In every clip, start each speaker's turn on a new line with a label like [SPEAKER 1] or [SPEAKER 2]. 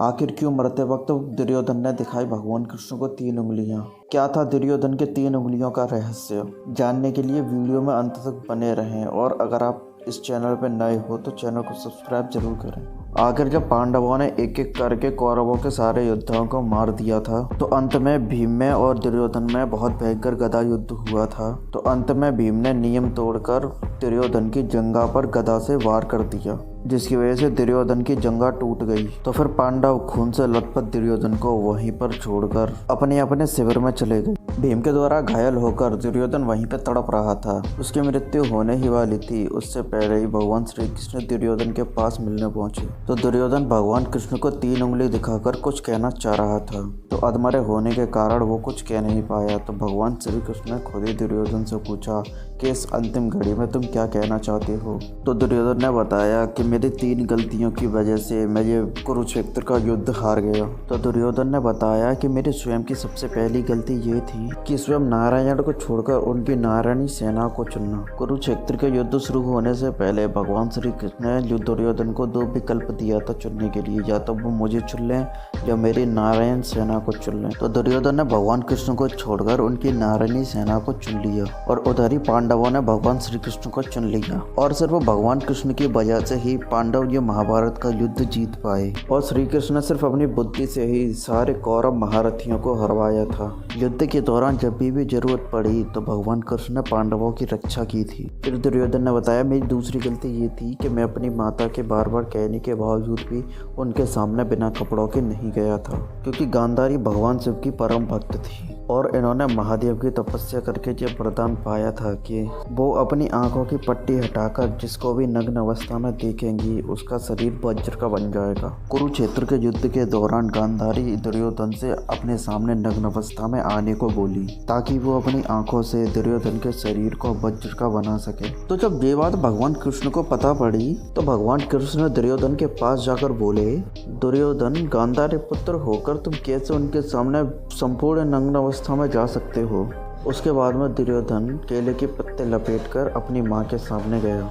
[SPEAKER 1] आखिर क्यों मरते वक्त दुर्योधन ने दिखाई भगवान कृष्ण को 3 उंगलियां? क्या था दुर्योधन के 3 उंगलियों का रहस्य? जानने के लिए वीडियो में अंत तक बने रहें। और अगर आप इस चैनल पर नए हो तो चैनल को सब्सक्राइब जरूर करें। आखिर जब पांडवों ने एक एक करके कौरवों के सारे योद्धाओं को मार दिया था तो अंत में भीम में और दुर्योधन में बहुत भयंकर गदा युद्ध हुआ था। तो अंत में भीम ने नियम तोड़कर दुर्योधन की जंघा पर गदा से वार कर दिया, जिसकी वजह से दुर्योधन की जंघा टूट गई। तो फिर पांडव खून से लथपथ दुर्योधन को वहीं पर छोड़कर अपने अपने शिविर में चले गए। भीम के द्वारा घायल होकर दुर्योधन वहीं पर तड़प रहा था। उसकी मृत्यु होने ही वाली थी। उससे पहले ही भगवान श्री कृष्ण दुर्योधन के पास मिलने पहुंचे। तो दुर्योधन भगवान कृष्ण को 3 उंगली दिखाकर कुछ कहना चाह रहा था, तो अधमरे होने के कारण वो कुछ कह नहीं पाया। तो भगवान श्री कृष्ण ने खुद ही दुर्योधन से पूछा कि इस अंतिम घड़ी में तुम क्या कहना चाहते हो। तो दुर्योधन ने बताया कि मेरी 3 गलतियों की वजह से मैं ये कुरुक्षेत्र का युद्ध हार गया। तो दुर्योधन ने बताया कि मेरी स्वयं की सबसे पहली गलती ये थी कि स्वयं नारायण को छोड़कर उनकी नारायणी सेना को चुनना। कुरुक्षेत्र के युद्ध शुरू होने से पहले भगवान श्री कृष्ण ने दुर्योधन को 2 विकल्प दिया था चुनने के लिए, या तो वो मुझे चुन लें या मेरी नारायण सेना को चुन लें। तो दुर्योधन ने भगवान कृष्ण को छोड़कर उनकी नारायणी सेना को चुन लिया और उधर ही पांडवों ने भगवान श्री कृष्ण को चुन लिया। और सिर्फ भगवान कृष्ण की वजह से ही पांडव ये महाभारत का युद्ध जीत पाए। और श्री कृष्ण ने सिर्फ अपनी बुद्धि से ही सारे कौरव महारथियों को हरवाया था। युद्ध के दौरान जब भी जरूरत पड़ी तो भगवान कृष्ण ने पांडवों की रक्षा की थी। फिर दुर्योधन ने बताया मेरी दूसरी गलती ये थी कि मैं अपनी माता के बार बार कहने के बावजूद भी उनके सामने बिना कपड़ों के नहीं गया था, क्योंकि गांधारी भगवान शिव की परम भक्त थी और इन्होंने महादेव की तपस्या करके ये वरदान पाया था कि वो अपनी आंखों की पट्टी हटाकर जिसको भी नग्न अवस्था में देखेंगी उसका शरीर वज्र का बन जाएगा। कुरुक्षेत्र के युद्ध के दौरान गांधारी दुर्योधन से अपने सामने नग्न अवस्था में आने को बोली ताकि वो अपनी आंखों से दुर्योधन के शरीर को वज्र का बना सके। तो जब ये बात भगवान कृष्ण को पता पड़ी तो भगवान कृष्ण दुर्योधन के पास जाकर बोले, दुर्योधन, गांधारी पुत्र होकर तुम कैसे उनके सामने संपूर्ण नग्न अवस्था में जा सकते हो। उसके बाद में दुर्योधन केले के पत्ते लपेटकर अपनी माँ के सामने गया।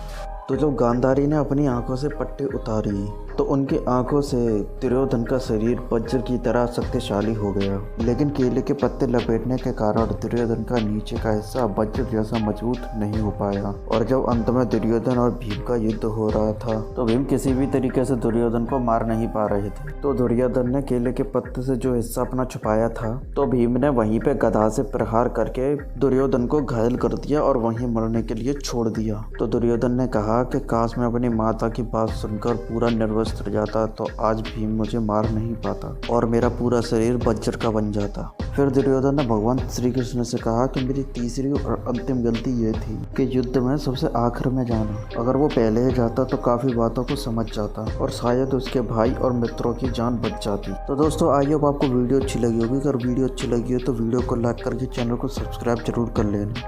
[SPEAKER 1] तो जब गांधारी ने अपनी आंखों से पट्टी उतारी तो उनकी आंखों से दुर्योधन का शरीर वज्र की तरह शक्तिशाली हो गया, लेकिन केले के पत्ते लपेटने के कारण दुर्योधन का नीचे का हिस्सा वज्र जैसा मजबूत नहीं हो पाया। और जब अंत में दुर्योधन और भीम का युद्ध हो रहा था तो भीम किसी भी तरीके से दुर्योधन को मार नहीं पा रहे थे। तो दुर्योधन ने केले के पत्ते से जो हिस्सा अपना छुपाया था तो भीम ने वहीं पे गदा से प्रहार करके दुर्योधन को घायल कर दिया और वहीं मरने के लिए छोड़ दिया। तो दुर्योधन ने कहा कि काश मैं अपनी माता की बात सुनकर पूरा निर्वस्त्र जाता तो आज भीम मुझे मार नहीं पाता और मेरा पूरा शरीर वज्र का बन जाता। फिर दुर्योधन ने भगवान श्री कृष्ण से कहा कि मेरी तीसरी और अंतिम गलती ये थी कि युद्ध में सबसे आखिर में जाना। अगर वो पहले ही जाता तो काफी बातों को समझ जाता और शायद उसके भाई और मित्रों की जान बच जाती। तो दोस्तों, आई होप आपको वीडियो अच्छी लगी होगी। अगर वीडियो अच्छी लगी हो तो वीडियो को लाइक करके चैनल को सब्सक्राइब जरूर कर लेना।